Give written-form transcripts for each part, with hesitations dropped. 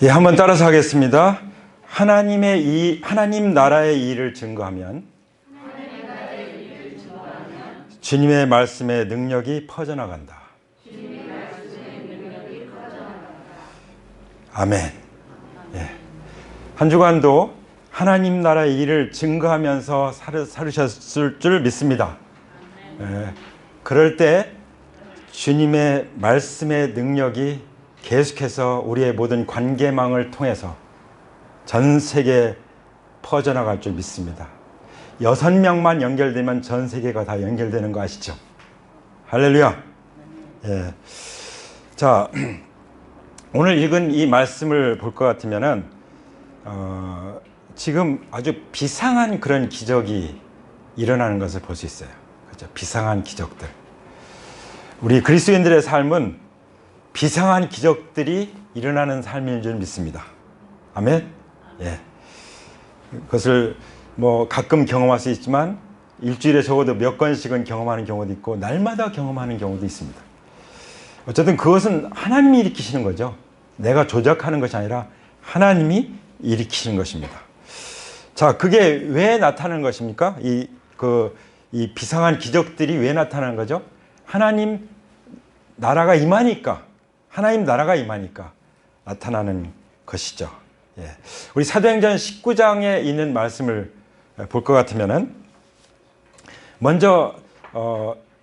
예, 한번 따라서 하겠습니다. 하나님 나라의 일을 증거하면 주님의 말씀의 능력이 퍼져나간다. 아멘. 예. 한 주간도 하나님 나라의 일을 증거하면서 살으셨을 줄 믿습니다. 예. 그럴 때 주님의 말씀의 능력이 계속해서 우리의 모든 관계망을 통해서 전 세계에 퍼져나갈 줄 믿습니다. 6명만 연결되면 전 세계가 다 연결되는 거 아시죠? 할렐루야. 예. 자, 오늘 읽은 이 말씀을 볼 것 같으면은 지금 아주 비상한 그런 기적이 일어나는 것을 볼 수 있어요. 그렇죠? 비상한 기적들. 우리 그리스도인들의 삶은 비상한 기적들이 일어나는 삶인 줄 믿습니다. 아멘. 예. 그것을 뭐 가끔 경험할 수 있지만 일주일에 적어도 몇 건씩은 경험하는 경우도 있고 날마다 경험하는 경우도 있습니다. 어쨌든 그것은 하나님이 일으키시는 거죠. 내가 조작하는 것이 아니라 하나님이 일으키시는 것입니다. 자, 그게 왜 나타나는 것입니까? 이 비상한 기적들이 왜 나타나는 거죠? 하나님 나라가 임하니까, 하나님 나라가 임하니까 나타나는 것이죠. 예. 우리 사도행전 19장에 있는 말씀을 볼 것 같으면은 먼저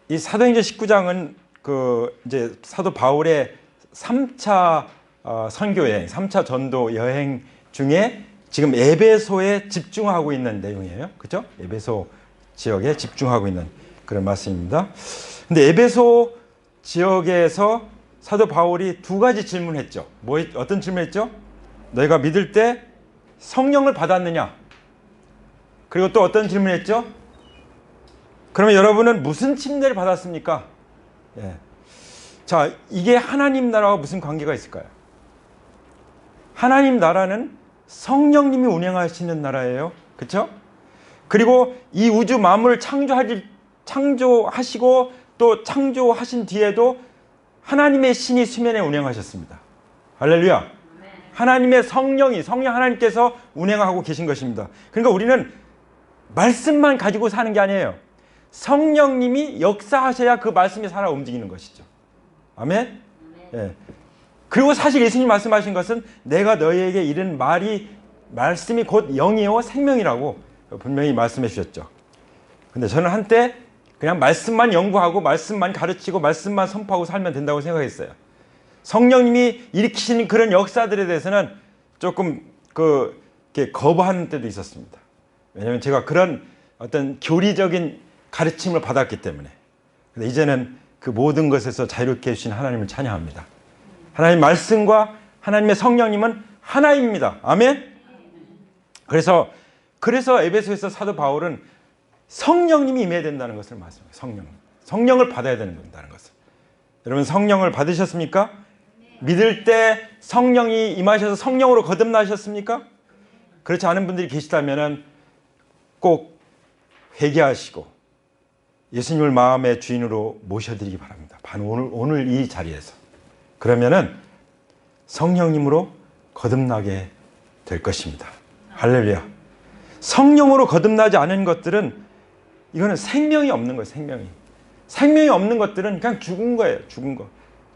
이 사도행전 19장은 이제 사도 바울의 3차 선교 여행, 3차 전도 여행 중에 지금 에베소에 집중하고 있는 내용이에요. 그렇죠? 에베소 지역에 집중하고 있는 그런 말씀입니다. 근데 에베소 지역에서 사도 바울이 두 가지 질문했죠. 어떤 질문했죠? 너희가 믿을 때 성령을 받았느냐? 그리고 또 어떤 질문했죠? 그러면 여러분은 무슨 침례를 받았습니까? 예. 자, 이게 하나님 나라와 무슨 관계가 있을까요? 하나님 나라는 성령님이 운영하시는 나라예요. 그렇죠? 그리고 이 우주 만물을 창조하시고 또 창조하신 뒤에도 하나님의 신이 수면에 운행하셨습니다. 할렐루야. 하나님의 성령 하나님께서 운행하고 계신 것입니다. 그러니까 우리는 말씀만 가지고 사는 게 아니에요. 성령님이 역사하셔야 그 말씀이 살아 움직이는 것이죠. 아멘? 예. 그리고 사실 예수님 말씀하신 것은 내가 너희에게 이른 말씀이 곧 영이요 생명이라고 분명히 말씀해 주셨죠. 근데 저는 한때 그냥 말씀만 연구하고 말씀만 가르치고 말씀만 선포하고 살면 된다고 생각했어요. 성령님이 일으키시는 그런 역사들에 대해서는 조금 이렇게 거부하는 때도 있었습니다. 왜냐하면 제가 그런 어떤 교리적인 가르침을 받았기 때문에. 근데 이제는 그 모든 것에서 자유롭게 해주신 하나님을 찬양합니다. 하나님 말씀과 하나님의 성령님은 하나입니다. 아멘? 그래서 에베소에서 사도 바울은 성령님이 임해야 된다는 것을 말씀해요. 성령을 받아야 된다는 것을. 여러분 성령을 받으셨습니까? 믿을 때 성령이 임하셔서 성령으로 거듭나셨습니까? 그렇지 않은 분들이 계시다면 꼭 회개하시고 예수님을 마음의 주인으로 모셔드리기 바랍니다. 바로 오늘 이 자리에서. 그러면은 성령님으로 거듭나게 될 것입니다. 할렐루야. 성령으로 거듭나지 않은 것들은 이거는 생명이 없는 거예요. 생명이 없는 것들은 그냥 죽은 거예요.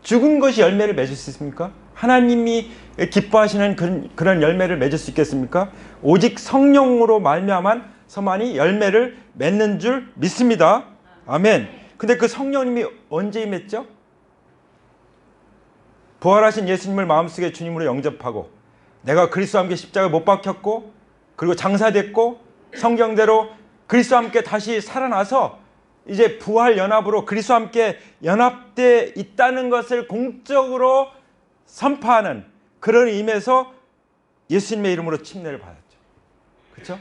죽은 것이 열매를 맺을 수 있습니까? 하나님이 기뻐하시는 그런 열매를 맺을 수 있겠습니까? 오직 성령으로 말미암아서만이 열매를 맺는 줄 믿습니다. 아멘. 근데 그 성령님이 언제 임했죠? 부활하신 예수님을 마음속에 주님으로 영접하고 내가 그리스도와 함께 십자가에 못 박혔고 그리고 장사됐고 성경대로 그리스도와 함께 다시 살아나서 이제 부활 연합으로 그리스도와 함께 연합되어 있다는 것을 공적으로 선포하는 그런 의미에서 예수님의 이름으로 침례를 받았죠. 그렇죠?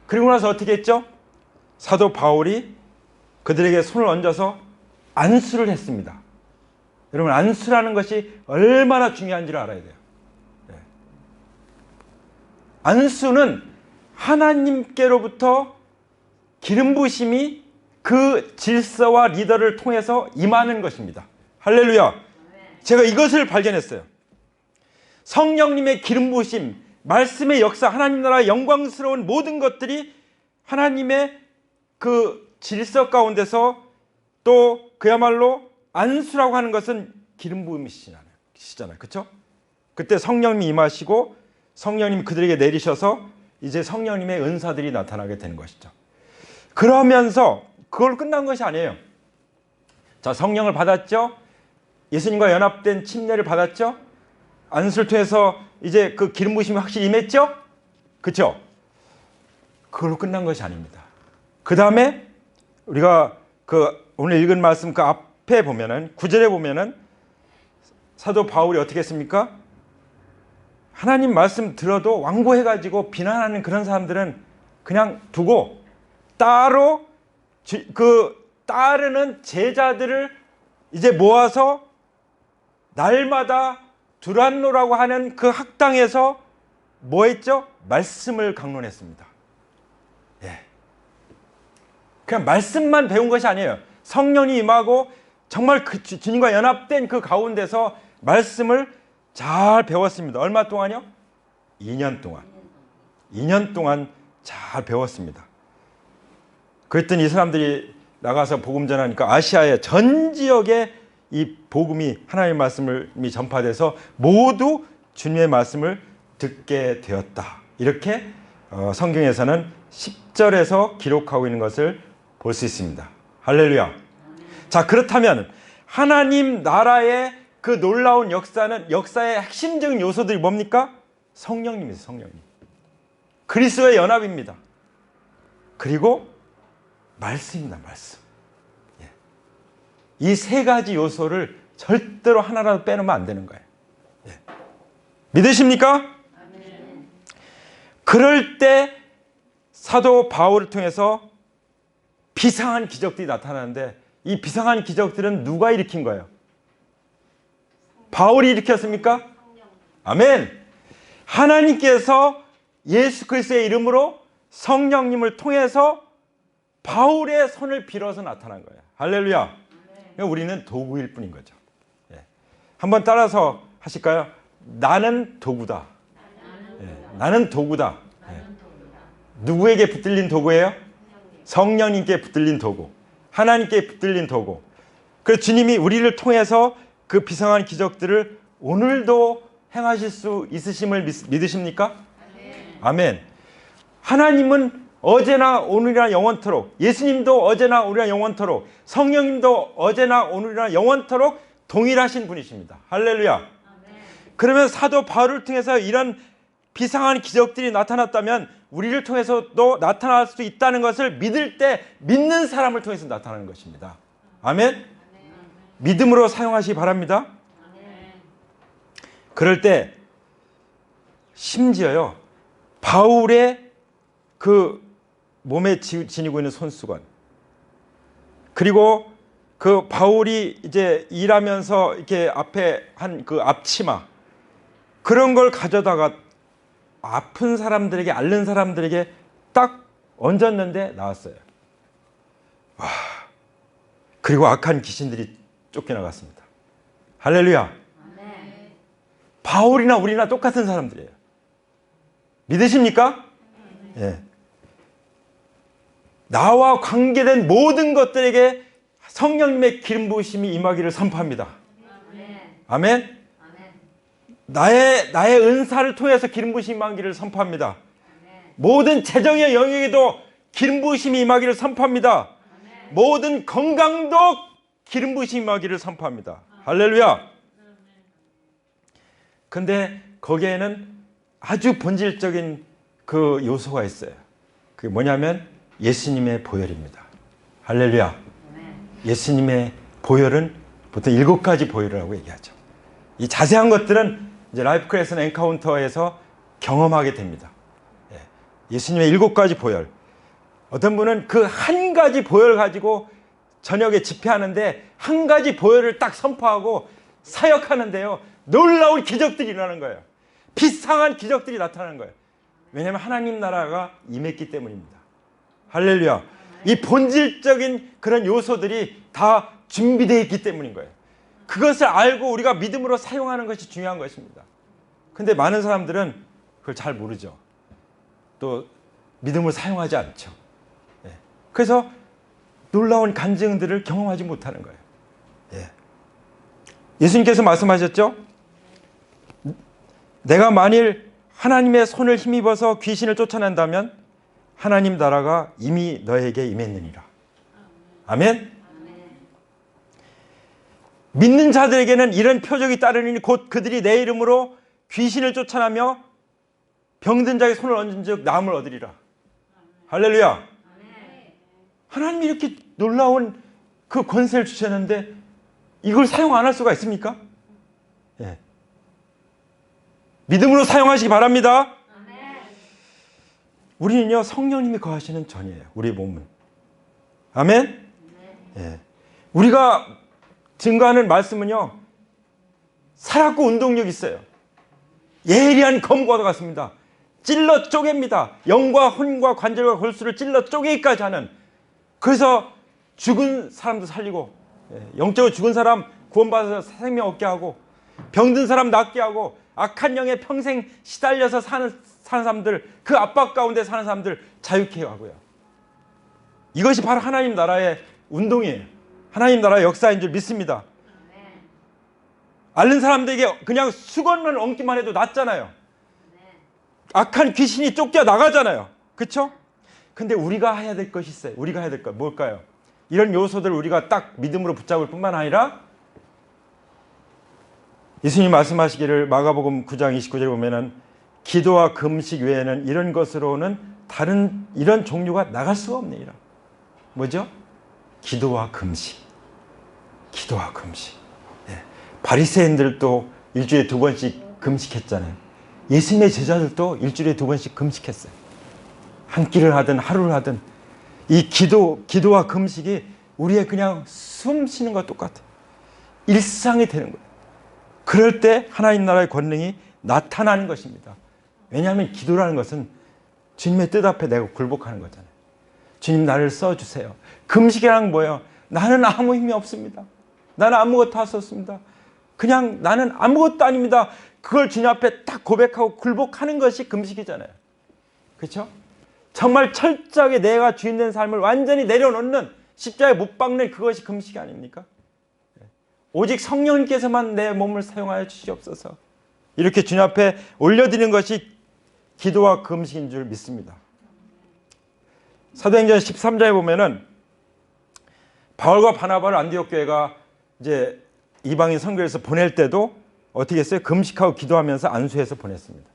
그리고 나서 어떻게 했죠? 사도 바울이 그들에게 손을 얹어서 안수를 했습니다. 여러분 안수라는 것이 얼마나 중요한지를 알아야 돼요. 네. 안수는 하나님께로부터 기름 부으심이 그 질서와 리더를 통해서 임하는 것입니다. 할렐루야. 제가 이것을 발견했어요. 성령님의 기름 부으심, 말씀의 역사, 하나님 나라의 영광스러운 모든 것들이 하나님의 그 질서 가운데서 또 그야말로 안수라고 하는 것은 기름 부음이시잖아요. 그렇죠? 그때 성령님이 임하시고 성령님이 그들에게 내리셔서 이제 성령님의 은사들이 나타나게 되는 것이죠. 그러면서 그걸 끝난 것이 아니에요. 자, 성령을 받았죠? 예수님과 연합된 침례를 받았죠? 안수를 통해서 이제 그 기름 부으심이 확실히 임했죠? 그렇죠? 그걸로 끝난 것이 아닙니다. 그 다음에 우리가 그 오늘 읽은 말씀 그 앞에 보면은 9절에 보면은 사도 바울이 어떻게 했습니까? 하나님 말씀 들어도 완고해가지고 비난하는 그런 사람들은 그냥 두고 따로 그 따르는 제자들을 이제 모아서 날마다 두란노라고 하는 그 학당에서 뭐 했죠? 말씀을 강론했습니다. 예. 그냥 말씀만 배운 것이 아니에요. 성령이 임하고 정말 그 주님과 연합된 그 가운데서 말씀을 잘 배웠습니다. 얼마 동안요? 2년 동안. 2년 동안 잘 배웠습니다. 그랬더니 이 사람들이 나가서 복음 전하니까 아시아의 전 지역에 이 복음이 하나님의 말씀을 전파돼서 모두 주님의 말씀을 듣게 되었다. 이렇게 성경에서는 10절에서 기록하고 있는 것을 볼 수 있습니다. 할렐루야. 자, 그렇다면 하나님 나라의 그 놀라운 역사의 핵심적인 요소들이 뭡니까? 성령님이세요. 성령님. 그리스도의 연합입니다. 그리고 말씀입니다. 말씀. 예. 이 세 가지 요소를 절대로 하나라도 빼놓으면 안 되는 거예요. 예. 믿으십니까? 아멘. 그럴 때 사도 바울을 통해서 비상한 기적들이 나타나는데 이 비상한 기적들은 누가 일으킨 거예요? 바울이 일으켰습니까? 아멘. 하나님께서 예수 그리스도의 이름으로 성령님을 통해서 바울의 손을 빌어서 나타난 거예요. 할렐루야. 그러니까 우리는 도구일 뿐인 거죠. 예. 한번 따라서 하실까요? 나는 도구다. 예. 나는 도구다. 예. 누구에게 붙들린 도구예요? 성령님께 붙들린 도구. 하나님께 붙들린 도구. 그래서 주님이 우리를 통해서 그 비상한 기적들을 오늘도 행하실 수 있으심을 믿으십니까? 아멘. 하나님은 어제나 오늘이나 영원토록, 예수님도 어제나 오늘이나 영원토록, 성령님도 어제나 오늘이나 영원토록 동일하신 분이십니다. 할렐루야. 그러면 사도 바울을 통해서 이런 비상한 기적들이 나타났다면 우리를 통해서도 나타날 수 있다는 것을 믿을 때 믿는 사람을 통해서 나타나는 것입니다. 아멘. 믿음으로 사용하시기 바랍니다. 그럴 때 심지어요, 바울의 그 몸에 지니고 있는 손수건, 그리고 그 바울이 이제 일하면서 이렇게 앞에 한 그 앞치마, 그런 걸 가져다가 아픈 사람들에게, 앓는 사람들에게 딱 얹었는데 나았어요. 와. 그리고 악한 귀신들이 쫓겨나갔습니다. 할렐루야. 아멘. 바울이나 우리나 똑같은 사람들이에요. 믿으십니까? 예. 나와 관계된 모든 것들에게 성령님의 기름 부으심이 임하기를 선포합니다. 아멘. 나의 은사를 통해서 기름 부으심이 임하기를 선포합니다. 모든 재정의 영역에도 기름 부으심이 임하기를 선포합니다. 모든 건강도 기름 부으심이 임하기를 선포합니다. 할렐루야. 근데 거기에는 아주 본질적인 그 요소가 있어요. 그게 뭐냐면 예수님의 보혈입니다. 할렐루야. 예수님의 보혈은 보통 7가지 보혈이라고 얘기하죠. 이 자세한 것들은 이제 라이프 크레슨 엔카운터에서 경험하게 됩니다. 예수님의 7가지 보혈. 어떤 분은 그 한 가지 보혈 가지고 저녁에 집회하는데 한 가지 보혈을 딱 선포하고 사역하는데요, 놀라운 기적들이 일어나는 거예요. 비상한 기적들이 나타나는 거예요. 왜냐하면 하나님 나라가 임했기 때문입니다. 할렐루야. 이 본질적인 그런 요소들이 다 준비되어 있기 때문인 거예요. 그것을 알고 우리가 믿음으로 사용하는 것이 중요한 것입니다. 근데 많은 사람들은 그걸 잘 모르죠. 또 믿음을 사용하지 않죠. 예. 그래서 놀라운 간증들을 경험하지 못하는 거예요. 예. 예수님께서 말씀하셨죠? 내가 만일 하나님의 손을 힘입어서 귀신을 쫓아낸다면 하나님 나라가 이미 너에게 임했느니라. 아멘? 믿는 자들에게는 이런 표적이 따르니 곧 그들이 내 이름으로 귀신을 쫓아내며 병든 자의 손을 얹은 즉 나음을 얻으리라. 할렐루야. 하나님이 이렇게 놀라운 그 권세를 주셨는데 이걸 사용 안 할 수가 있습니까? 예. 믿음으로 사용하시기 바랍니다. 우리는요, 성령님이 거하시는 전이에요. 우리 몸은. 아멘? 예. 우리가 증거하는 말씀은요, 살았고 운동력 있어요. 예리한 검과도 같습니다. 찔러 쪼갭니다. 영과 혼과 관절과 골수를 찔러 쪼개기까지 하는. 그래서 죽은 사람도 살리고, 영적으로 죽은 사람 구원받아서 생명 얻게 하고, 병든 사람 낫게 하고, 악한 영에 평생 시달려서 사는 사람들, 그 압박 가운데 사는 사람들 자유케 하고요. 이것이 바로 하나님 나라의 운동이에요. 하나님 나라의 역사인 줄 믿습니다. 앓는 사람들에게 그냥 수건만 얹기만 해도 낫잖아요. 악한 귀신이 쫓겨 나가잖아요. 그렇죠? 근데 우리가 해야 될 것이 있어요. 우리가 해야 될 것 뭘까요? 이런 요소들을 우리가 딱 믿음으로 붙잡을 뿐만 아니라 예수님 말씀하시기를 마가복음 9장 29절에 보면은 기도와 금식 외에는 이런 것으로는 다른 이런 종류가 나갈 수가 없느니라. 뭐죠? 기도와 금식. 기도와 금식. 예. 바리새인들도 일주일에 2번씩 금식했잖아요. 예수님의 제자들도 일주일에 2번씩 금식했어요. 한 끼를 하든 하루를 하든 이 기도와 금식이 우리의 그냥 숨 쉬는 것과 똑같아요. 일상이 되는 거예요. 그럴 때 하나님 나라의 권능이 나타나는 것입니다. 왜냐하면 기도라는 것은 주님의 뜻 앞에 내가 굴복하는 거잖아요. 주님 나를 써주세요. 금식이란 뭐예요? 나는 아무 힘이 없습니다. 나는 아무것도 할 수 없습니다. 그냥 나는 아무것도 아닙니다. 그걸 주님 앞에 딱 고백하고 굴복하는 것이 금식이잖아요. 그렇죠? 정말 철저하게 내가 주인된 삶을 완전히 내려놓는 십자가에 못 박는 그것이 금식이 아닙니까? 오직 성령님께서만 내 몸을 사용하여 주시옵소서. 이렇게 주님 앞에 올려드리는 것이 기도와 금식인 줄 믿습니다. 사도행전 13장에 보면은 바울과 바나바를 안디옥 교회가 이제 이방인 선교에서 보낼 때도 어떻게 했어요? 금식하고 기도하면서 안수해서 보냈습니다.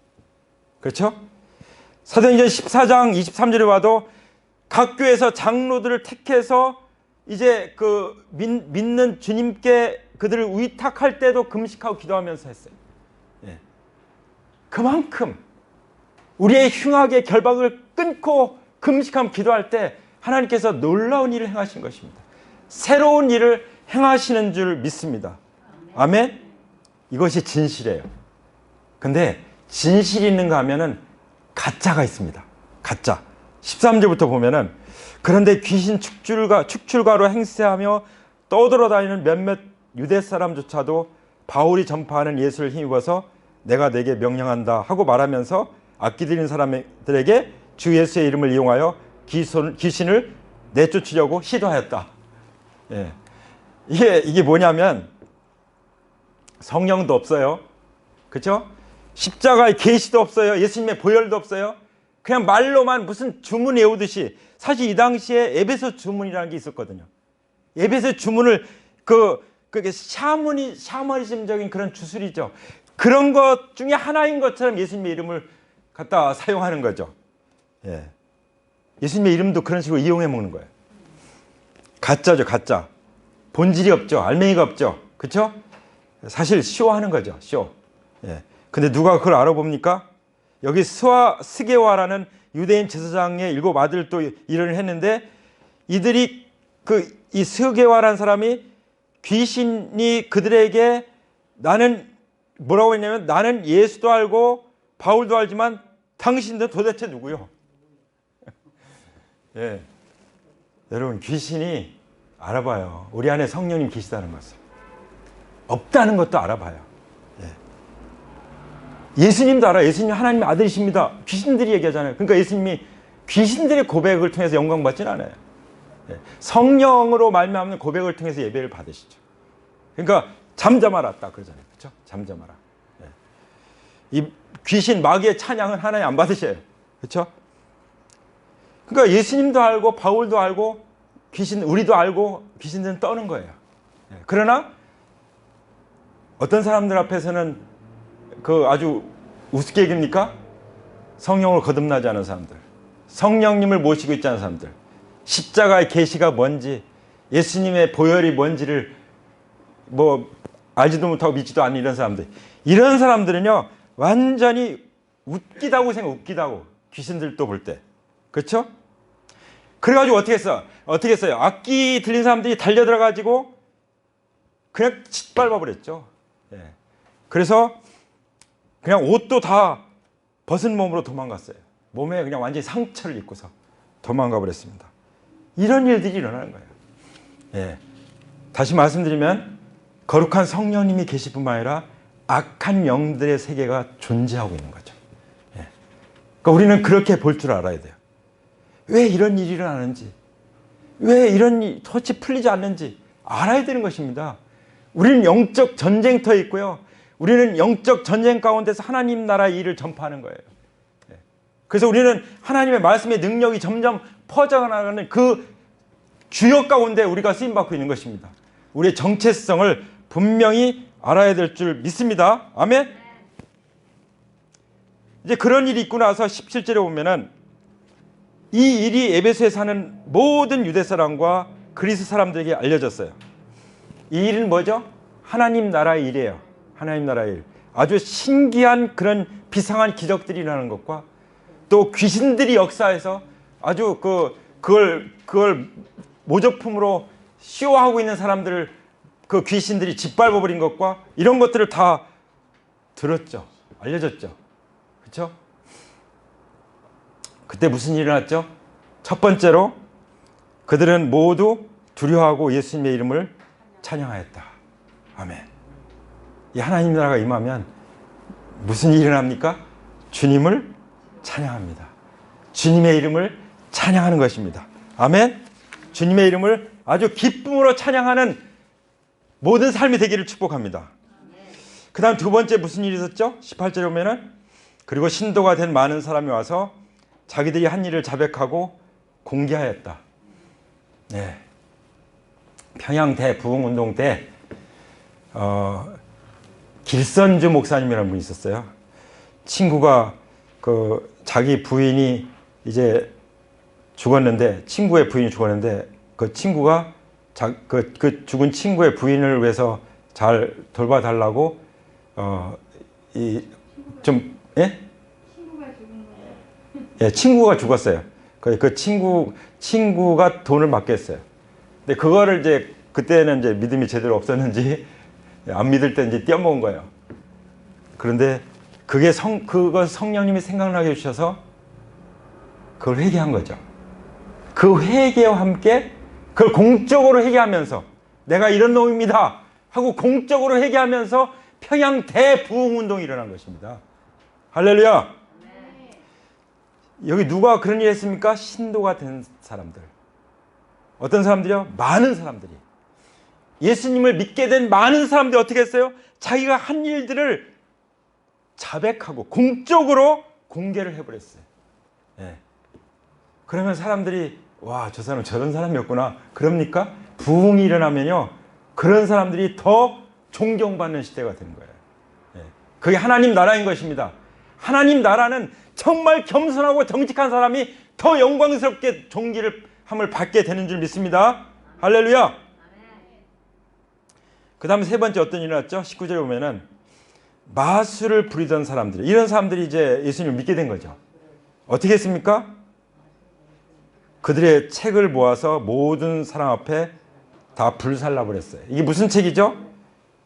그렇죠? 사도행전 14장 23절에 봐도 각 교회에서 장로들을 택해서 이제 그 믿는 주님께 그들을 위탁할 때도 금식하고 기도하면서 했어요. 예. 그만큼 우리의 흉악의 결박을 끊고 금식하며 기도할 때 하나님께서 놀라운 일을 행하신 것입니다. 새로운 일을 행하시는 줄 믿습니다. 아멘? 이것이 진실이에요. 근데 진실이 있는가 하면은 가짜가 있습니다. 가짜. 13절부터 보면은 그런데 귀신 축출가로 행세하며 떠돌아다니는 몇몇 유대 사람조차도 바울이 전파하는 예수를 힘입어서 내가 내게 명령한다 하고 말하면서 악기 들린 사람들에게 주 예수의 이름을 이용하여 귀신을 내쫓으려고 시도하였다. 예. 이게 뭐냐면 성령도 없어요. 그렇죠? 십자가의 계시도 없어요. 예수님의 보혈도 없어요. 그냥 말로만 무슨 주문 외우듯이. 사실 이 당시에 에베소 주문이라는 게 있었거든요. 에베소 주문을 그게 샤머니즘적인 그런 주술이죠. 그런 것 중에 하나인 것처럼 예수님의 이름을 갖다 사용하는 거죠. 예. 예수님의 이름도 그런 식으로 이용해 먹는 거예요. 가짜죠, 가짜. 본질이 없죠. 알맹이가 없죠. 그렇죠? 사실 쇼하는 거죠. 쇼. 예. 근데 누가 그걸 알아봅니까? 여기 스게와라는 유대인 제사장의 7 아들도 일을 했는데 이들이 이 스게와라는 사람이 귀신이 그들에게 나는 뭐라고 했냐면 나는 예수도 알고 바울도 알지만 당신도 도대체 누구요? 예. 여러분 귀신이 알아봐요. 우리 안에 성령님 계시다는 것을. 없다는 것도 알아봐요. 예. 예수님도 알아요. 예수님 하나님의 아들이십니다. 귀신들이 얘기하잖아요. 그러니까 예수님이 귀신들의 고백을 통해서 영광 받지는 않아요. 성령으로 말미암는 고백을 통해서 예배를 받으시죠. 그러니까 잠잠하라 딱 그러잖아요. 그렇죠? 잠잠하라. 이 귀신 마귀의 찬양은 하나님 안 받으셔요. 그렇죠? 그러니까 예수님도 알고 바울도 알고 귀신 우리도 알고 귀신들은 떠는 거예요. 그러나 어떤 사람들 앞에서는 그 아주 우습게 얘기입니까? 성령을 거듭나지 않은 사람들, 성령님을 모시고 있지 않은 사람들, 십자가의 계시가 뭔지, 예수님의 보혈이 뭔지를 뭐 알지도 못하고 믿지도 않는 이런 사람들, 이런 사람들은요 완전히 웃기다고 웃기다고 귀신들도 볼 때, 그렇죠? 그래가지고 어떻게 했어요? 악기 들린 사람들이 달려들어가지고 그냥 짓밟아 버렸죠. 그래서 그냥 옷도 다 벗은 몸으로 도망갔어요. 몸에 그냥 완전히 상처를 입고서 도망가 버렸습니다. 이런 일들이 일어나는 거예요. 다시 말씀드리면 거룩한 성령님이 계실 뿐만 아니라 악한 영들의 세계가 존재하고 있는 거죠. 그러니까 우리는 그렇게 볼 줄 알아야 돼요. 왜 이런 일이 일어나는지, 왜 이런 일이 도대체 풀리지 않는지 알아야 되는 것입니다. 우리는 영적 전쟁터에 있고요. 우리는 영적 전쟁 가운데서 하나님 나라의 일을 전파하는 거예요. 그래서 우리는 하나님의 말씀의 능력이 점점 퍼져나가는 그 주역 가운데 우리가 쓰임받고 있는 것입니다. 우리의 정체성을 분명히 알아야 될 줄 믿습니다. 아멘. 이제 그런 일이 있고 나서 17절에 보면은 이 일이 에베소에 사는 모든 유대 사람과 그리스 사람들에게 알려졌어요. 이 일은 뭐죠? 하나님 나라의 일이에요. 하나님 나라의 일. 아주 신기한 그런 비상한 기적들이 일어나는 것과 또 귀신들이 역사해서 아주 그걸 모조품으로 쇼하고 있는 사람들을 그 귀신들이 짓밟아 버린 것과 이런 것들을 다 들었죠. 알려졌죠. 그렇죠? 그때 무슨 일이 일어났죠? 첫 번째로 그들은 모두 두려워하고 예수님의 이름을 찬양하였다. 아멘. 이 하나님 나라가 임하면 무슨 일이 일어납니까? 주님을 찬양합니다. 주님의 이름을 찬양하는 것입니다. 아멘. 주님의 이름을 아주 기쁨으로 찬양하는 모든 삶이 되기를 축복합니다. 그 다음 두 번째 무슨 일이 있었죠? 18절에 보면은 그리고 신도가 된 많은 사람이 와서 자기들이 한 일을 자백하고 공개하였다. 평양 대부흥운동 때 길선주 목사님이라는 분이 있었어요. 친구가 자기 부인이 이제 죽었는데, 친구의 부인이 죽었는데 그 친구가 그 죽은 친구의 부인을 위해서 잘 돌봐달라고 친구가 죽었어요. 그 친구가 돈을 맡겼어요. 근데 그거를 이제 그때는 이제 믿음이 제대로 없었는지 안 믿을 때 이제 떼어먹은 거예요. 그런데 그거 성령님이 생각나게 해주셔서 그걸 회개한 거죠. 그 회개와 함께 그걸 공적으로 회개하면서 내가 이런 놈입니다 하고 공적으로 회개하면서 평양 대부흥운동이 일어난 것입니다. 할렐루야. 여기 누가 그런 일 했습니까? 신도가 된 사람들. 어떤 사람들이요? 많은 사람들이. 예수님을 믿게 된 많은 사람들이 어떻게 했어요? 자기가 한 일들을 자백하고 공적으로 공개를 해버렸어요. 그러면 사람들이 와, 저 사람 저런 사람이었구나. 그럽니까? 부흥이 일어나면요, 그런 사람들이 더 존경받는 시대가 되는 거예요. 그게 하나님 나라인 것입니다. 하나님 나라는 정말 겸손하고 정직한 사람이 더 영광스럽게 존귀함을 받게 되는 줄 믿습니다. 할렐루야. 그 다음에 세 번째 어떤 일이 일어났죠? 19절에 보면은 마술을 부리던 사람들, 이런 사람들이 이제 예수님을 믿게 된 거죠. 어떻게 했습니까? 그들의 책을 모아서 모든 사람 앞에 다 불살라 버렸어요. 이게 무슨 책이죠?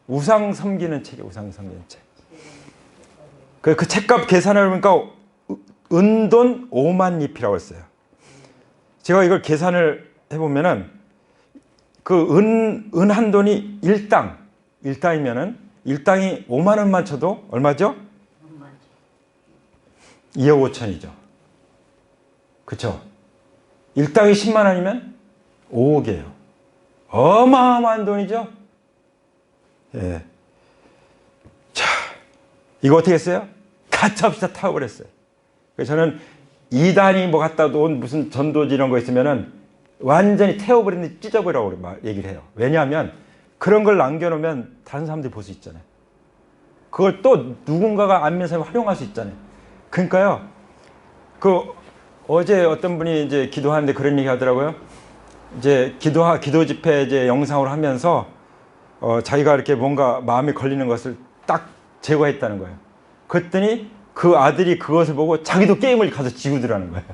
우상 섬기는 책이에요. 우상 섬기는 책. 그 책값 계산을 해보니까 은돈 5만 잎이라고 했어요. 제가 이걸 계산을 해보면은 그 은 한 돈이 1당이면은 1당이 5만 원만 쳐도 얼마죠? 2억 5천이죠. 그쵸? 일당이 10만 원이면 5억이에요. 어마어마한 돈이죠? 예. 자, 이거 어떻게 했어요? 가차없이 타버렸어요. 그래서 저는 이단이 뭐 갖다 놓은 무슨 전도지 이런 거 있으면은 완전히 태워버리는 찢어버리라고 얘기를 해요. 왜냐하면 그런 걸 남겨놓으면 다른 사람들이 볼 수 있잖아요. 그걸 또 누군가가 안면서 활용할 수 있잖아요. 그러니까요. 어제 어떤 분이 이제 기도하는데 그런 얘기 하더라고요. 이제 기도 집회 이제 영상으로 하면서 자기가 이렇게 뭔가 마음에 걸리는 것을 딱 제거했다는 거예요. 그랬더니 그 아들이 그것을 보고 자기도 게임을 가서 지우더라는 거예요.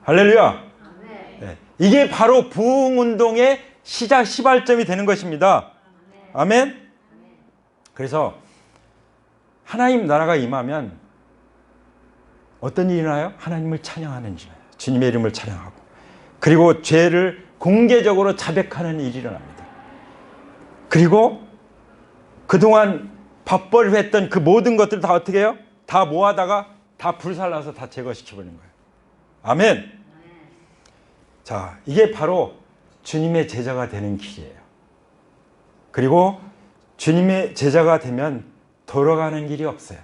할렐루야. 네. 이게 바로 부흥운동의 시발점이 되는 것입니다. 아멘. 그래서 하나님 나라가 임하면 어떤 일이 나요? 하나님을 찬양하는 일이에요. 주님의 이름을 찬양하고 그리고 죄를 공개적으로 자백하는 일이 일어납니다. 그리고 그동안 밥벌이를 했던 그 모든 것들을 다 어떻게 해요? 다 모아다가 다 불살라서 다 제거시켜버리는 거예요. 아멘. 자, 이게 바로 주님의 제자가 되는 길이에요. 그리고 주님의 제자가 되면 돌아가는 길이 없어요.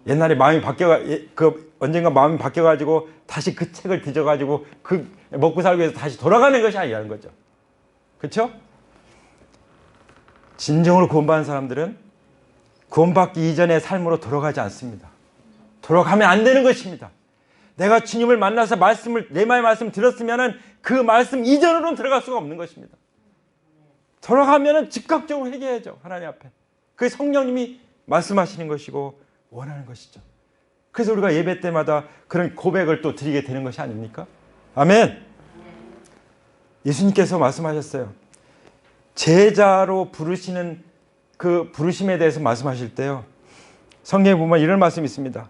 옛날에 마음이 언젠가 마음이 바뀌어가지고 다시 그 책을 뒤져가지고 먹고 살기 위해서 다시 돌아가는 것이 아니라는 거죠. 그렇죠? 진정으로 구원받은 사람들은 구원받기 이전의 삶으로 돌아가지 않습니다. 돌아가면 안 되는 것입니다. 내가 주님을 만나서 내 말씀을 들었으면 그 말씀 이전으로는 들어갈 수가 없는 것입니다. 돌아가면 즉각적으로 회개해야죠. 하나님 앞에. 그게 성령님이 말씀하시는 것이고 원하는 것이죠. 그래서 우리가 예배 때마다 그런 고백을 또 드리게 되는 것이 아닙니까? 아멘. 예수님께서 말씀하셨어요. 제자로 부르시는 그 부르심에 대해서 말씀하실 때요. 성경에 보면 이런 말씀이 있습니다.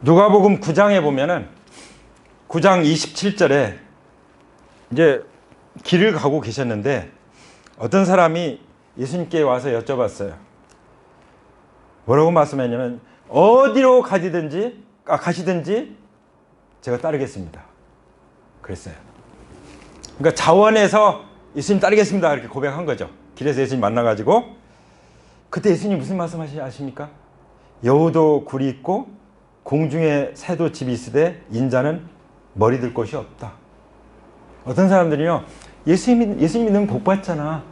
누가복음 9장에 보면은 9장 27절에 이제 길을 가고 계셨는데 어떤 사람이 예수님께 와서 여쭤봤어요. 뭐라고 말씀했냐면 어디로 가시든지 제가 따르겠습니다. 그랬어요. 그러니까 자원에서 예수님 따르겠습니다. 이렇게 고백한 거죠. 길에서 예수님 만나가지고 그때 예수님 무슨 말씀하십니까? 여우도 굴이 있고 공중에 새도 집이 있으되 인자는 머리 들 곳이 없다. 어떤 사람들이요. 예수님 믿으면 복 받잖아.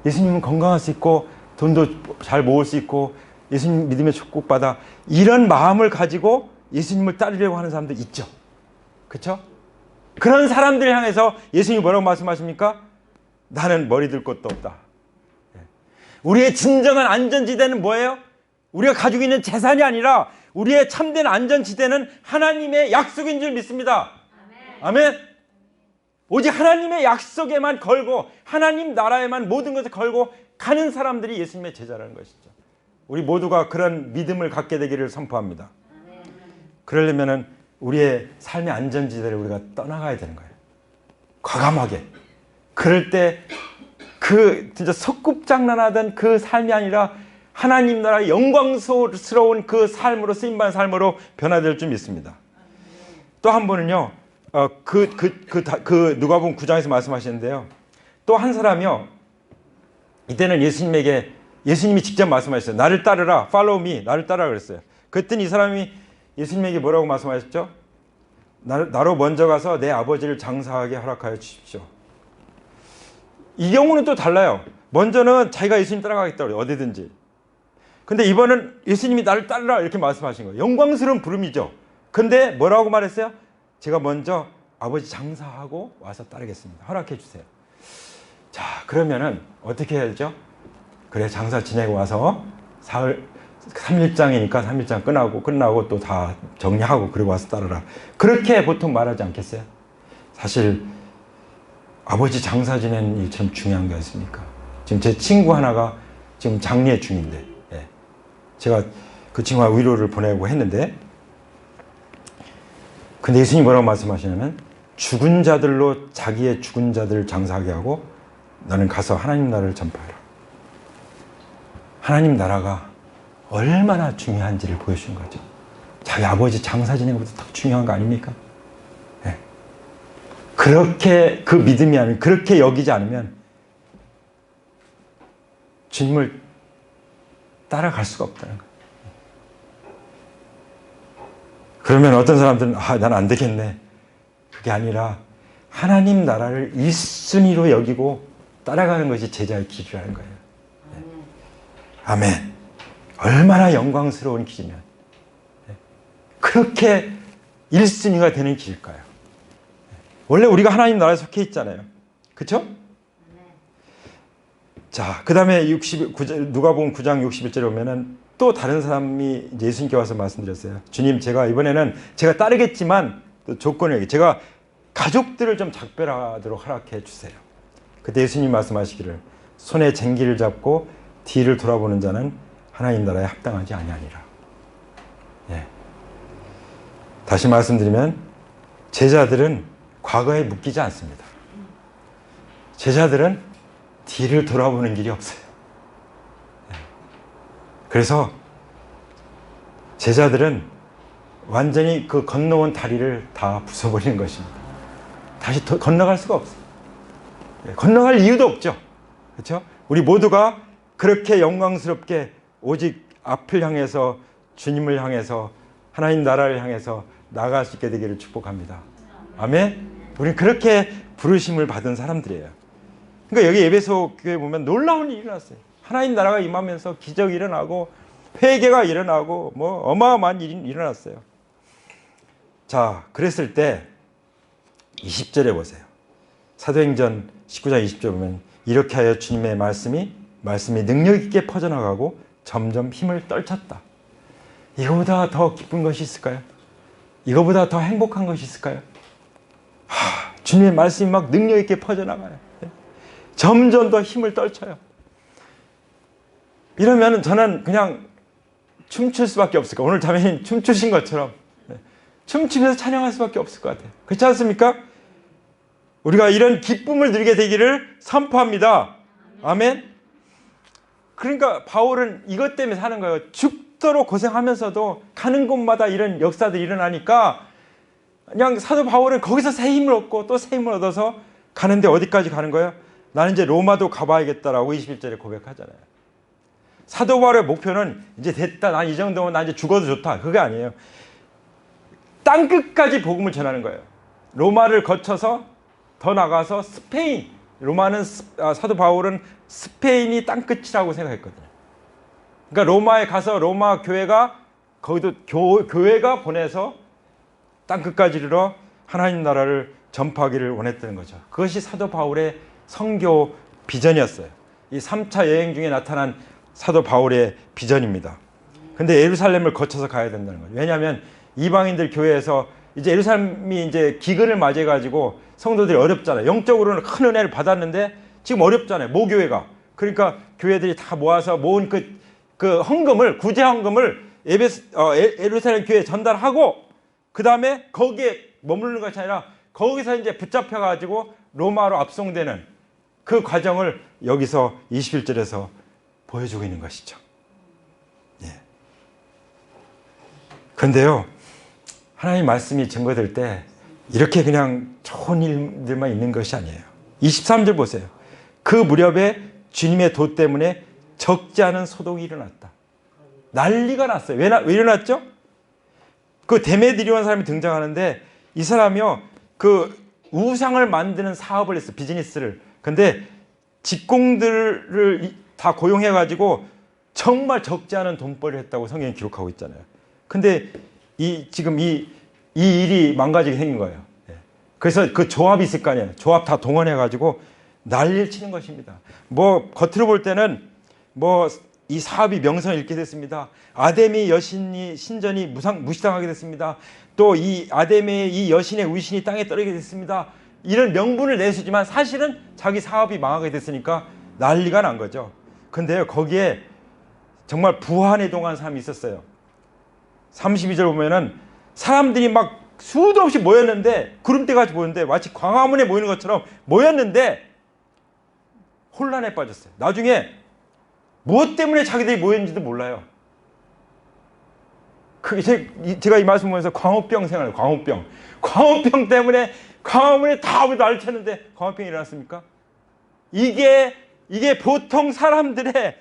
예수님은 건강할 수 있고 돈도 잘 모을 수 있고 예수님 믿으면 축복 받아. 이런 마음을 가지고 예수님을 따르려고 하는 사람들 있죠. 그렇죠? 그런 사람들 향해서 예수님이 뭐라고 말씀하십니까? 나는 머리 들 곳도 없다. 우리의 진정한 안전지대는 뭐예요? 우리가 가지고 있는 재산이 아니라 우리의 참된 안전지대는 하나님의 약속인 줄 믿습니다. 아멘. 오직 하나님의 약속에만 걸고 하나님 나라에만 모든 것을 걸고 가는 사람들이 예수님의 제자라는 것이죠. 우리 모두가 그런 믿음을 갖게 되기를 선포합니다. 그러려면 우리의 삶의 안전지대를 우리가 떠나가야 되는 거예요. 과감하게. 그럴 때 진짜 석급장난하던 그 삶이 아니라 하나님 나라의 영광스러운 그 삶으로 쓰임받은 삶으로 변화될 줄 믿습니다. 또 한 번은요. 누가복음 9장에서 말씀하시는데요. 또 한 사람이요. 이때는 예수님이 직접 말씀하셨어요. 나를 따르라, follow me, 나를 따르라 그랬어요. 그랬더니 이 사람이 예수님에게 뭐라고 말씀하셨죠? 나로 먼저 가서 내 아버지를 장사하게 허락하여 주십시오. 이 경우는 또 달라요. 먼저는 자기가 예수님 따라가겠다고 그래요. 어디든지. 근데 이번은 예수님이 나를 따르라 이렇게 말씀하신 거예요. 영광스러운 부름이죠. 근데 뭐라고 말했어요? 제가 먼저 아버지 장사하고 와서 따르겠습니다. 허락해 주세요. 자, 그러면은 어떻게 해야죠? 그래, 장사 지내고 와서 사흘 3일장이니까 3일장 끝나고 또 다 정리하고 그리고 와서 따르라. 그렇게 보통 말하지 않겠어요? 사실 아버지 장사 지내는 일이 참 중요한 게 아닙니까? 지금 제 친구 하나가 지금 장례 중인데 제가 그 친구가 위로를 보내고 했는데 근데 예수님이 뭐라고 말씀하시냐면 죽은 자들로 자기의 죽은 자들을 장사하게 하고 너는 가서 하나님 나라를 전파하라. 하나님 나라가 얼마나 중요한지를 보여준 거죠. 자기 아버지 장사 지내는 것보다 더 중요한 거 아닙니까? 네. 그렇게 그 믿음이 아니면, 그렇게 여기지 않으면 주님을 따라갈 수가 없다는 거예요. 그러면 어떤 사람들은 난 안 되겠네. 그게 아니라 하나님 나라를 1순위로 여기고 따라가는 것이 제자의 길이라는 거예요. 네. 아멘. 얼마나 영광스러운 길이면 그렇게 1순위가 되는 길일까요? 원래 우리가 하나님 나라에 속해 있잖아요. 그렇죠? 자, 그 다음에 누가복음 9장 61절에 보면은 또 다른 사람이 예수님께 와서 말씀드렸어요. 주님, 제가 이번에는 제가 따르겠지만 또 조건을, 제가 가족들을 좀 작별하도록 허락해 주세요. 그때 예수님 말씀하시기를 손에 쟁기를 잡고 뒤를 돌아보는 자는 하나님 나라에 합당하지 아니하니라. 예. 다시 말씀드리면 제자들은 과거에 묶이지 않습니다. 제자들은 뒤를 돌아보는 길이 없어요. 예. 그래서 제자들은 완전히 그 건너온 다리를 다 부숴버리는 것입니다. 다시 건너갈 수가 없어요. 예. 건너갈 이유도 없죠. 그렇죠? 우리 모두가 그렇게 영광스럽게 오직 앞을 향해서 주님을 향해서 하나님 나라를 향해서 나아갈 수 있게 되기를 축복합니다. 아멘. 우리는 그렇게 부르심을 받은 사람들이에요. 그러니까 여기 에베소 교회 보면 놀라운 일이 일어났어요. 하나님 나라가 임하면서 기적이 일어나고 회개가 일어나고 뭐 어마어마한 일이 일어났어요. 자, 그랬을 때 20절에 보세요. 사도행전 19장 20절 보면 이렇게 하여 주님의 말씀이 능력 있게 퍼져나가고 점점 힘을 떨쳤다. 이거보다 더 기쁜 것이 있을까요? 이거보다 더 행복한 것이 있을까요? 주님의 말씀이 막 능력 있게 퍼져나가요. 점점 더 힘을 떨쳐요. 이러면 저는 그냥 춤출 수밖에 없을 거예요. 오늘 자매님 춤추신 것처럼 춤추면서 찬양할 수밖에 없을 것 같아요. 그렇지 않습니까? 우리가 이런 기쁨을 누리게 되기를 선포합니다. 아멘. 그러니까 바울은 이것 때문에 사는 거예요. 죽도록 고생하면서도 가는 곳마다 이런 역사들이 일어나니까 그냥 사도 바울은 거기서 새 힘을 얻고 또 새 힘을 얻어서 가는데 어디까지 가는 거예요? 나는 이제 로마도 가봐야겠다라고 21절에 고백하잖아요. 사도 바울의 목표는 이제 됐다. 난 이 정도면 난 이제 죽어도 좋다. 그게 아니에요. 땅끝까지 복음을 전하는 거예요. 로마를 거쳐서 더 나가서 스페인, 로마는 사도 바울은 스페인이 땅끝이라고 생각했거든요. 그러니까 로마에 가서 로마 교회가 거기도 교회가 보내서 땅끝까지 이르러 하나님 나라를 전파하기를 원했다는 거죠. 그것이 사도 바울의 선교 비전이었어요. 이 3차 여행 중에 나타난 사도 바울의 비전입니다. 근데 예루살렘을 거쳐서 가야 된다는 거죠. 왜냐하면 이방인들 교회에서 이제 예루살렘이 이제 기근을 맞이해 가지고 성도들이 어렵잖아요. 영적으로는 큰 은혜를 받았는데 지금 어렵잖아요. 모교회가. 그러니까 교회들이 다 모아서 모은 그 헌금을, 구제 헌금을 예루살렘 교회에 전달하고 그 다음에 거기에 머무르는 것이 아니라 거기서 이제 붙잡혀 가지고 로마로 압송되는 그 과정을 여기서 21절에서 보여주고 있는 것이죠. 예. 그런데요, 하나님 말씀이 증거될 때 이렇게 그냥 좋은 일들만 있는 것이 아니에요. 23절 보세요. 그 무렵에 주님의 도 때문에 적지 않은 소동이 일어났다. 난리가 났어요. 왜 일어났죠? 그 데메드리온 사람이 등장하는데 이 사람이요, 그 우상을 만드는 사업을 했어요. 비즈니스를. 근데 직공들을 다 고용해가지고 정말 적지 않은 돈벌이를 했다고 성경이 기록하고 있잖아요. 근데 지금 이 일이 망가지게 생긴 거예요. 그래서 그 조합이 있을 거 아니에요. 조합 다 동원해가지고 난리를 치는 것입니다. 뭐 겉으로 볼 때는 뭐 이 사업이 명성을 잃게 됐습니다. 아데미 여신이 신전이 무시당하게 됐습니다. 또 이 아데미의 이 여신의 위신이 땅에 떨어지게 됐습니다. 이런 명분을 내세우지만 사실은 자기 사업이 망하게 됐으니까 난리가 난 거죠. 근데요, 거기에 정말 부한에 동한 사람이 있었어요. 32절 보면은 사람들이 막 수도 없이 모였는데, 구름대같이 모였는데 마치 광화문에 모이는 것처럼 모였는데 혼란에 빠졌어요. 나중에 무엇 때문에 자기들이 모였는지도 몰라요. 제가 이 말씀 보면서 광우병 생각나요. 광우병 때문에 광화문에 다 나를 쳤는데 광우병이 일어났습니까? 이게 보통 사람들의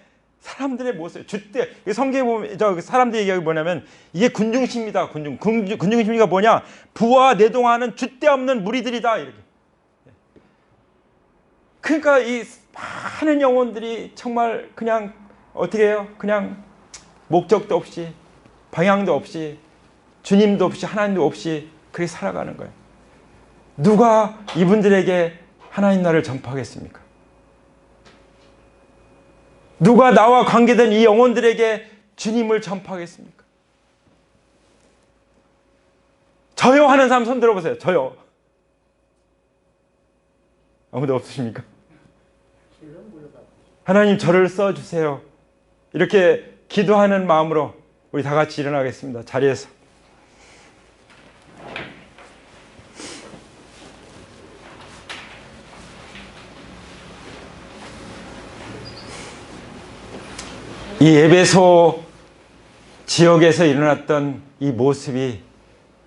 모습. 주때 성경에 보면 사람들 얘기하기 뭐냐면 이게 군중심리다. 군중심리가 뭐냐? 부와 내동하는 줏대 없는 무리들이다. 이렇게. 그러니까 이 많은 영혼들이 정말 그냥 어떻게 해요? 그냥 목적도 없이 방향도 없이 주님도 없이 하나님도 없이 그렇게 살아가는 거예요. 누가 이분들에게 하나님 나라를 전파하겠습니까? 누가 나와 관계된 이 영혼들에게 주님을 전파하겠습니까? 저요 하는 사람 손 들어보세요. 저요. 아무도 없으십니까? 하나님 저를 써주세요. 이렇게 기도하는 마음으로 우리 다 같이 일어나겠습니다. 자리에서. 이 에베소 지역에서 일어났던 이 모습이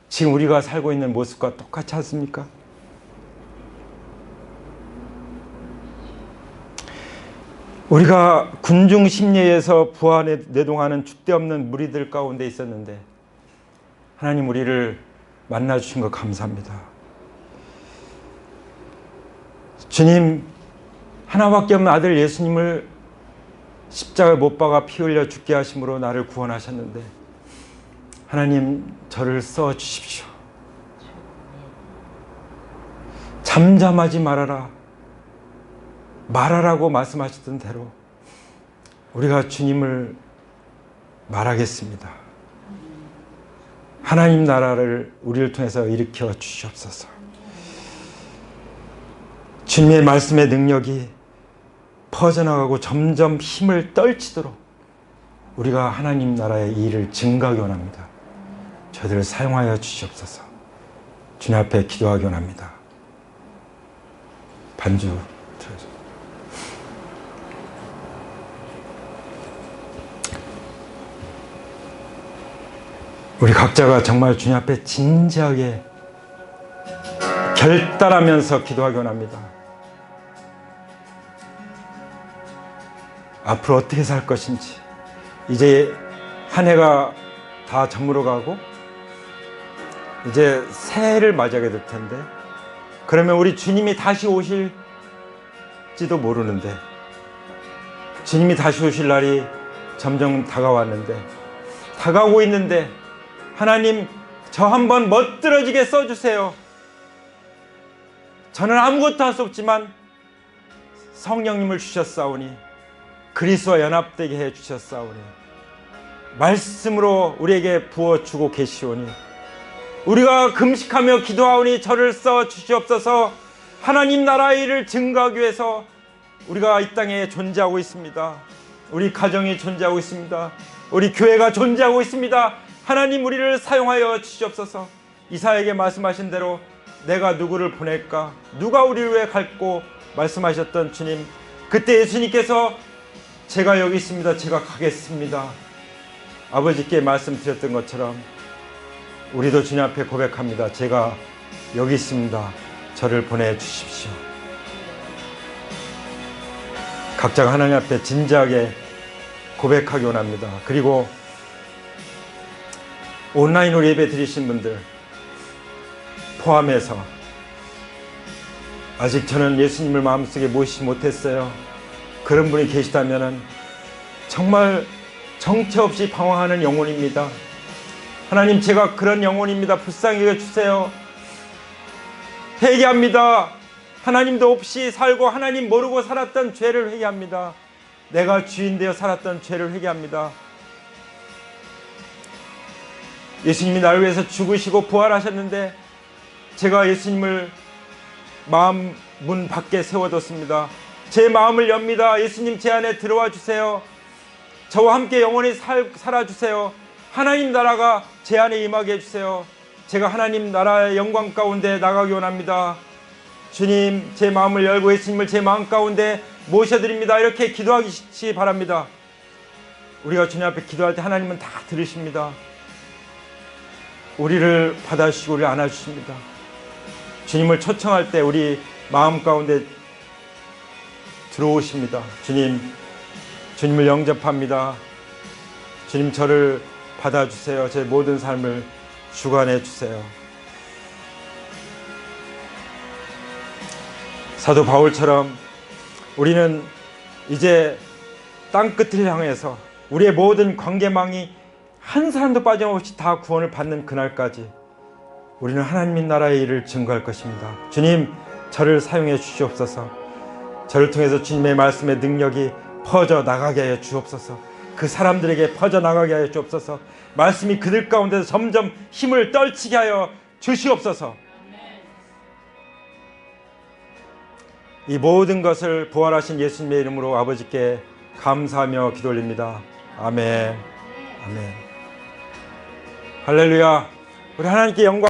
지금 우리가 살고 있는 모습과 똑같지 않습니까? 우리가 군중 심리에서 부하 내동하는 줏대 없는 무리들 가운데 있었는데 하나님 우리를 만나주신 것 감사합니다. 주님 하나밖에 없는 아들 예수님을 십자가에 못 박아 피 흘려 죽게 하심으로 나를 구원하셨는데 하나님 저를 써주십시오. 잠잠하지 말아라. 말하라고 말씀하셨던 대로 우리가 주님을 말하겠습니다. 하나님 나라를 우리를 통해서 일으켜 주시옵소서. 주님의 말씀의 능력이 퍼져나가고 점점 힘을 떨치도록 우리가 하나님 나라의 일을 증가하기 원합니다. 저희들을 사용하여 주시옵소서. 주님 앞에 기도하기 원합니다. 반주 들어주세요. 우리 각자가 정말 주님 앞에 진지하게 결단하면서 기도하기 원합니다. 앞으로 어떻게 살 것인지. 이제 한 해가 다 저물어가고 이제 새해를 맞이하게 될 텐데 그러면 우리 주님이 다시 오실지도 모르는데 주님이 다시 오실 날이 점점 다가왔는데 다가오고 있는데 하나님 저 한번 멋들어지게 써주세요. 저는 아무것도 할 수 없지만 성령님을 주셨사오니 그리스도와 연합되게 해 주셨사오니 말씀으로 우리에게 부어주고 계시오니 우리가 금식하며 기도하오니 저를 써 주시옵소서. 하나님 나라의 일을 증거하기 위해서 우리가 이 땅에 존재하고 있습니다. 우리 가정이 존재하고 있습니다. 우리 교회가 존재하고 있습니다. 하나님 우리를 사용하여 주시옵소서. 이사야에게 말씀하신 대로 내가 누구를 보낼까? 누가 우리를 위해 갈고 말씀하셨던 주님, 그때 예수님께서 제가 여기 있습니다. 제가 가겠습니다. 아버지께 말씀드렸던 것처럼 우리도 주님 앞에 고백합니다. 제가 여기 있습니다. 저를 보내주십시오. 각자가 하나님 앞에 진지하게 고백하기 원합니다. 그리고 온라인으로 예배 드리신 분들 포함해서 아직 저는 예수님을 마음속에 모시지 못했어요. 그런 분이 계시다면 정말 정체 없이 방황하는 영혼입니다. 하나님 제가 그런 영혼입니다. 불쌍히 여겨주세요. 회개합니다. 하나님도 없이 살고 하나님 모르고 살았던 죄를 회개합니다. 내가 주인 되어 살았던 죄를 회개합니다. 예수님이 나를 위해서 죽으시고 부활하셨는데 제가 예수님을 마음 문 밖에 세워뒀습니다. 제 마음을 엽니다. 예수님 제 안에 들어와 주세요. 저와 함께 영원히 살아주세요. 하나님 나라가 제 안에 임하게 해주세요. 제가 하나님 나라의 영광 가운데 나가기 원합니다. 주님 제 마음을 열고 예수님을 제 마음 가운데 모셔드립니다. 이렇게 기도하시기 바랍니다. 우리가 주님 앞에 기도할 때 하나님은 다 들으십니다. 우리를 받아주시고 우리를 안아주십니다. 주님을 초청할 때 우리 마음 가운데 들어오십니다. 주님을 영접합니다. 주님, 저를 받아주세요. 제 모든 삶을 주관해 주세요. 사도 바울처럼 우리는 이제 땅끝을 향해서 우리의 모든 관계망이 한 사람도 빠짐없이 다 구원을 받는 그날까지 우리는 하나님의 나라의 일을 증거할 것입니다. 주님, 저를 사용해 주시옵소서. 저를 통해서 주님의 말씀의 능력이 퍼져나가게 하여 주옵소서. 그 사람들에게 퍼져나가게 하여 주옵소서. 말씀이 그들 가운데서 점점 힘을 떨치게 하여 주시옵소서. 이 모든 것을 부활하신 예수님의 이름으로 아버지께 감사하며 기도 올립니다. 아멘. 아멘. 할렐루야. 우리 하나님께 영광